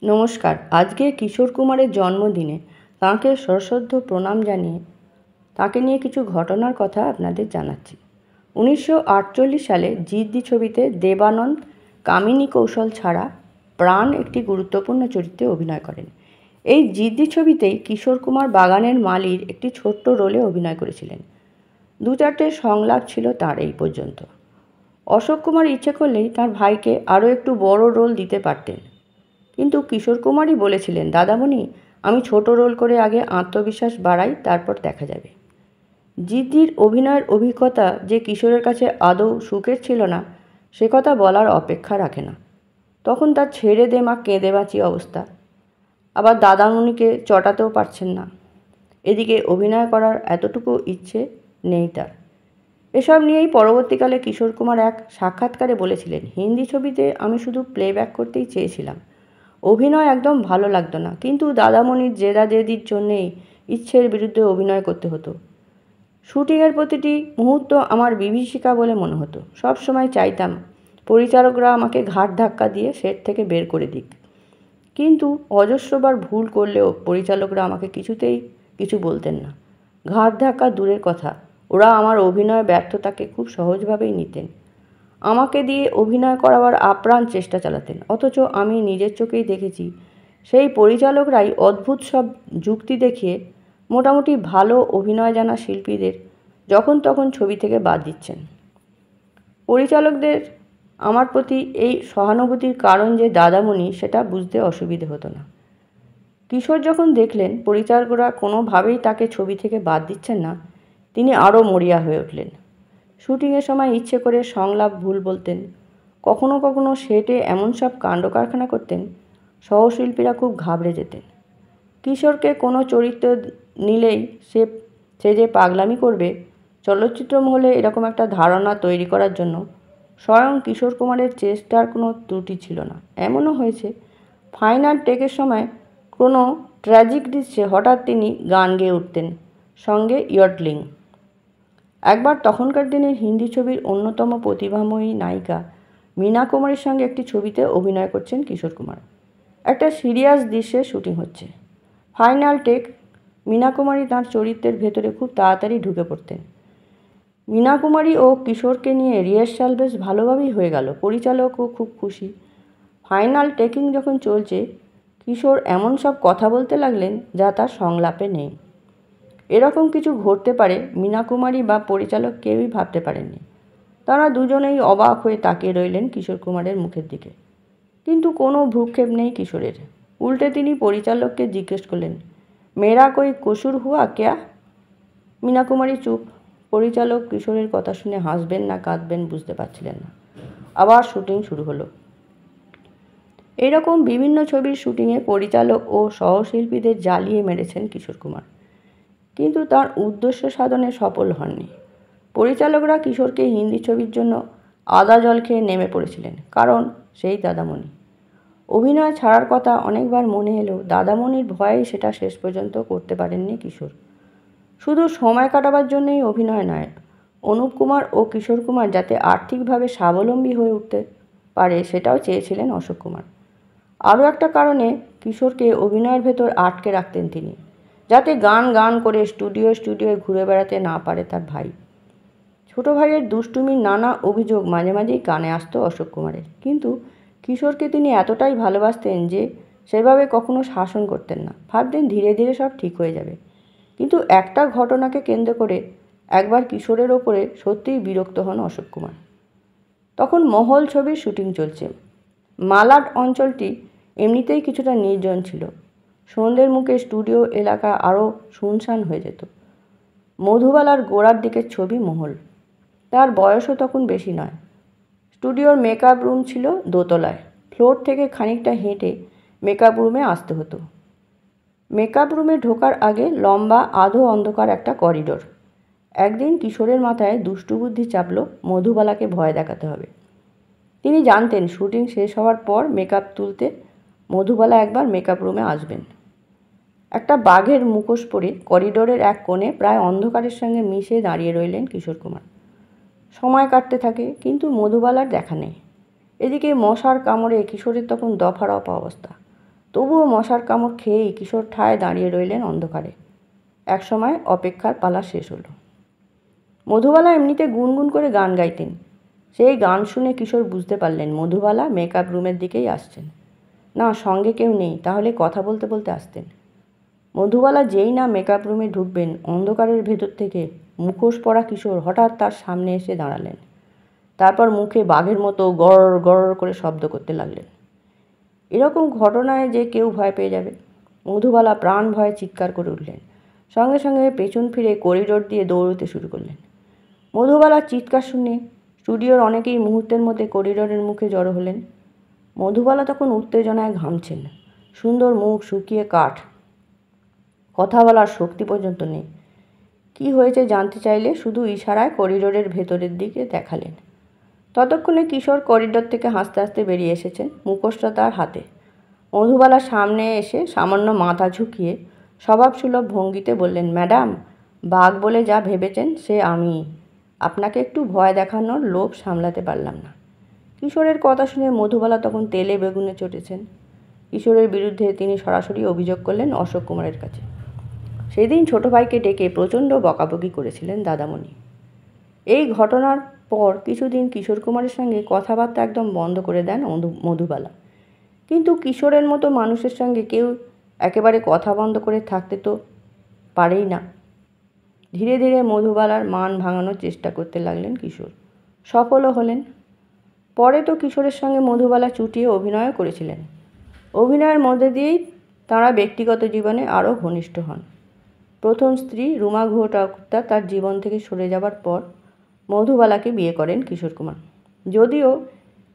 নমস্কার। আজকে কিশোর কুমারের জন্মদিনে তাঁকে সশ্রদ্ধ প্রণাম জানিয়ে তাকে নিয়ে কিছু ঘটনার কথা আপনাদের জানাচ্ছি। 1948 সালে জিদ্দি ছবিতে দেবানন্দ কামিনী কৌশল ছাড়া প্রাণ একটি গুরুত্বপূর্ণ চরিত্রে অভিনয় করেন। এই জিদ্দি ছবিতেই কিশোর কুমার বাগানের মালির একটি ছোট্ট রোলে অভিনয় করেছিলেন। 2-4টে সংলাপ ছিল তার এই পর্যন্ত। অশোক কুমার ইচ্ছে করলেই তার ভাইকে আরও একটু বড় রোল দিতে পারতেন, কিন্তু কিশোর কুমারই বলেছিলেন, দাদামণি, আমি ছোট রোল করে আগে আত্মবিশ্বাস বাড়াই, তারপর দেখা যাবে। জিদ্দির অভিনয়ের অভিজ্ঞতা যে কিশোরের কাছে আদৌ সুখের ছিল না, সে কথা বলার অপেক্ষা রাখে না। তখন তার ছেড়ে দে মা কেঁদে বাঁচি অবস্থা, আবার দাদামণিকে চটাতেও পারছেন না। এদিকে অভিনয় করার এতটুকু ইচ্ছে নেই তার। এসব নিয়েই পরবর্তীকালে কিশোর কুমার এক সাক্ষাৎকারে বলেছিলেন, হিন্দি ছবিতে আমি শুধু প্লেব্যাক করতেই চেয়েছিলাম, অভিনয় একদম ভালো লাগতো না, কিন্তু দাদামণির জেদাজেদির জন্যেই ইচ্ছের বিরুদ্ধে অভিনয় করতে হতো। শুটিংয়ের প্রতিটি মুহূর্ত আমার বিভীষিকা বলে মনে হতো। সব সময় চাইতাম পরিচালকরা আমাকে ঘাট ধাক্কা দিয়ে সেট থেকে বের করে দিক, কিন্তু অজস্রবার ভুল করলেও পরিচালকরা আমাকে কিছুতেই কিছু বলতেন না। ঘাট ধাক্কা দূরের কথা, ওরা আমার অভিনয় ব্যর্থতাকে খুব সহজভাবেই নিতেন। আমাকে দিয়ে অভিনয় করাবার আপ্রাণ চেষ্টা চালাতেন, অথচ আমি নিজের চোখেই দেখেছি সেই পরিচালকরাই অদ্ভুত সব যুক্তি দেখিয়ে মোটামুটি ভালো অভিনয় জানা শিল্পীদের যখন তখন ছবি থেকে বাদ দিচ্ছেন। পরিচালকদের আমার প্রতি এই সহানুভূতির কারণ যে দাদামণি, সেটা বুঝতে অসুবিধে হতো না। কিশোর যখন দেখলেন পরিচালকরা কোনোভাবেই তাকে ছবি থেকে বাদ দিচ্ছেন না, তিনি আরও মরিয়া হয়ে উঠলেন। শুটিংয়ের সময় ইচ্ছে করে সংলাপ ভুল বলতেন, কখনো কখনো সেটে এমন সব কাণ্ডকারখানা করতেন, সহশিল্পীরা খুব ঘাবড়ে যেতেন। কিশোরকে কোনো চরিত্র নিলেই সে যে পাগলামি করবে, চলচ্চিত্র মহলে এরকম একটা ধারণা তৈরি করার জন্য স্বয়ং কিশোর কুমারের চেষ্টার কোনো ত্রুটি ছিল না। এমনও হয়েছে, ফাইনাল টেকের সময় কোনো ট্র্যাজিক দৃশ্যে হঠাৎ তিনি গান গেয়ে উঠতেন, সঙ্গে ইয়ডলিং। একবার তখনকার দিনের হিন্দি ছবির অন্যতম প্রতিভাময়ী নায়িকা মীনা কুমারীর সঙ্গে একটি ছবিতে অভিনয় করছেন কিশোর কুমার। একটা সিরিয়াস দৃশ্যের শুটিং হচ্ছে। Final take. মীনা কুমারী তাঁর চরিত্রের ভেতরে খুব তাড়াতাড়ি ঢুকে পড়তেন। মীনা কুমারী ও কিশোরকে নিয়ে রিহার্সাল বেশ ভালোভাবেই হয়ে গেল, পরিচালকও খুব খুশি। ফাইনাল টেকিং যখন চলছে, কিশোর এমন সব কথা বলতে লাগলেন যা তার সংলাপে নেই। এরকম কিছু ঘটতে পারে মীনা কুমারী বা পরিচালক কেউই ভাবতে পারেননি। তারা দুজনেই অবাক হয়ে তাকিয়ে রইলেন কিশোর কুমারের মুখের দিকে, কিন্তু কোনো ভ্রুক্ষেপ নেই কিশোরের। উল্টে তিনি পরিচালককে জিজ্ঞেস করলেন, মেরা কোই কসুর হুয়া ক্যা? মীনা কুমারী চুপ। পরিচালক কিশোরের কথা শুনে হাসবেন না কাঁদবেন বুঝতে পারছিলেন না। আবার শুটিং শুরু হলো। এরকম বিভিন্ন ছবির শুটিংয়ে পরিচালক ও সহশিল্পীদের জ্বালিয়ে মেরেছেন কিশোর কুমার, কিন্তু তার উদ্দেশ্য সাধনে সফল হননি। পরিচালকরা কিশোরকে হিন্দি ছবির জন্য আদা জল খেয়ে নেমে পড়েছিলেন, কারণ সেই দাদামণি। অভিনয় ছাড়ার কথা অনেকবার মনে এলেও দাদামণির ভয়েই সেটা শেষ পর্যন্ত করতে পারেননি কিশোর। শুধু সময় কাটাবার জন্যই অভিনয় নয়, অনুপ কুমার ও কিশোর কুমার যাতে আর্থিকভাবে স্বাবলম্বী হয়ে উঠতে পারে সেটাও চেয়েছিলেন অশোক কুমার। আরও একটা কারণে কিশোরকে অভিনয়ের ভেতর আটকে রাখতেন তিনি, যাতে গান করে স্টুডিওয় ঘুরে বেড়াতে না পারে তার ভাই। ছোট ভাইয়ের দুষ্টুমির নানা অভিযোগ মাঝে মাঝেই কানে আসতো অশোক কুমারের, কিন্তু কিশোরকে তিনি এতটাই ভালোবাসতেন যে সেভাবে কখনো শাসন করতেন না। ভাবতেন ধীরে ধীরে সব ঠিক হয়ে যাবে। কিন্তু একটা ঘটনাকে কেন্দ্র করে একবার কিশোরের ওপরে সত্যিই বিরক্ত হন অশোক কুমার। তখন মহল ছবির শুটিং চলছে। মালাড অঞ্চলটি এমনিতেই কিছুটা নির্জন ছিল। সন্ধ্যের মুখে স্টুডিও এলাকা আরও শুনশান হয়ে যেত। মধুবালার গোড়ার দিকের ছবি মহল। তার বয়সও তখন বেশি নয়। স্টুডিওর মেকআপ রুম ছিল দোতলায়। ফ্লোর থেকে খানিকটা হেঁটে মেকআপ রুমে আসতে হতো। মেকআপ রুমে ঢোকার আগে লম্বা আধো অন্ধকার একটা করিডোর। একদিন কিশোরের মাথায় দুষ্টু বুদ্ধি চাপল, মধুবালাকে ভয় দেখাতে হবে। তিনি জানতেন শুটিং শেষ হওয়ার পর মেকআপ তুলতে মধুবালা একবার মেকআপ রুমে আসবেন। একটা বাঘের মুখোশ পরে করিডোরের এক কোণে প্রায় অন্ধকারের সঙ্গে মিশে দাঁড়িয়ে রইলেন কিশোর কুমার। সময় কাটতে থাকে, কিন্তু মধুবালার দেখা নেই। এদিকে মশার কামড়ে কিশোরের তখন দফারফা অবস্থা। তবুও মশার কামড় খেয়েই কিশোর ঠায় দাঁড়িয়ে রইলেন অন্ধকারে। একসময় অপেক্ষার পালা শেষ হলো। মধুবালা এমনিতে গুনগুন করে গান গাইতেন। সেই গান শুনে কিশোর বুঝতে পারলেন মধুবালা মেকআপ রুমের দিকেই আসছেন। না, সঙ্গে কেউ নেই, তাহলে কথা বলতে বলতে আসতেন। মধুবালা যেই না মেকআপ রুমে ঢুকবেন, অন্ধকারের ভেতর থেকে মুখোশ পরা কিশোর হঠাৎ তার সামনে এসে দাঁড়ালেন। তারপর মুখে বাঘের মতো গড় গড় করে শব্দ করতে লাগলেন। এরকম ঘটনায় যে কেউ ভয় পেয়ে যাবে। মধুবালা প্রাণ ভয়ে চিৎকার করে উঠলেন। সঙ্গে সঙ্গে পেছন ফিরে করিডোর দিয়ে দৌড়তে শুরু করলেন। মধুবালার চিৎকার শুনে স্টুডিওর অনেকেই মুহূর্তের মধ্যে করিডোরের মুখে জড়ো হলেন। মধুবালা তখন উত্তেজনায় ঘামছেন। সুন্দর মুখ শুকিয়ে কাঠ, কথা বলার শক্তি পর্যন্ত নেই। কি হয়েছে জানতে চাইলে শুধু ইশারায় করিডোরের ভেতরের দিকে দেখালেন। ততক্ষণে কিশোর করিডোর থেকে হাসতে হাসতে বেরিয়ে এসেছেন, মুখোশটা তার হাতে। মধুবালার সামনে এসে সামান্য মাথা ঝুঁকিয়ে স্বভাবসুলভ ভঙ্গিতে বললেন, ম্যাডাম, বাঘ বলে যা ভেবেছেন সে আমি। আপনাকে একটু ভয় দেখানোর লোভ সামলাতে পারলাম না। কিশোরের কথা শুনে মধুবালা তখন তেলে বেগুনে চটেছেন। কিশোরের বিরুদ্ধে তিনি সরাসরি অভিযোগ করলেন অশোক কুমারের কাছে। সেদিন ছোট ভাইকে ডেকে প্রচণ্ড বকাবকি করেছিলেন দাদামণি। এই ঘটনার পর কিছুদিন কিশোর কুমারের সঙ্গে কথাবার্তা একদম বন্ধ করে দেন মধুবালা। কিন্তু কিশোরের মতো মানুষের সঙ্গে কেউ একেবারে কথা বন্ধ করে থাকতে তো পারেই না। ধীরে ধীরে মধুবালার মান ভাঙানোর চেষ্টা করতে লাগলেন কিশোর। সফলও হলেন। পরে তো কিশোরের সঙ্গে মধুবালা চুটিয়ে অভিনয়ও করেছিলেন। অভিনয়ের মধ্যে দিয়েই তাঁরা ব্যক্তিগত জীবনে আরও ঘনিষ্ঠ হন। প্রথম স্ত্রী রুমা গুহ ঠাকুরতা তার জীবন থেকে সরে যাবার পর মধুবালাকে বিয়ে করেন কিশোর কুমার। যদিও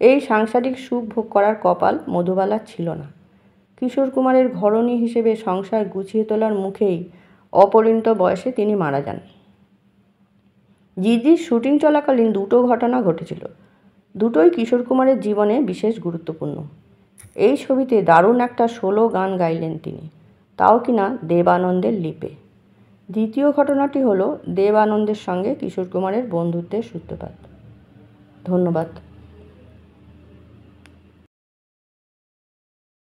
এই সাংসারিক সুখ ভোগ করার কপাল মধুবালার ছিল না। কিশোর কুমারের ঘরণী হিসেবে সংসার গুছিয়ে তোলার মুখেই অপরিণত বয়সে তিনি মারা যান। জিজির শুটিং চলাকালীন দুটো ঘটনা ঘটেছিল। দুটোই কিশোর কুমারের জীবনে বিশেষ গুরুত্বপূর্ণ। এই ছবিতে দারুণ একটা সোলো গান গাইলেন তিনি, তাও কিনা দেব আনন্দের লিপে। দ্বিতীয় ঘটনাটি হলো দেব আনন্দের সঙ্গে কিশোর কুমারের বন্ধুত্বের সূত্রপাত। ধন্যবাদ।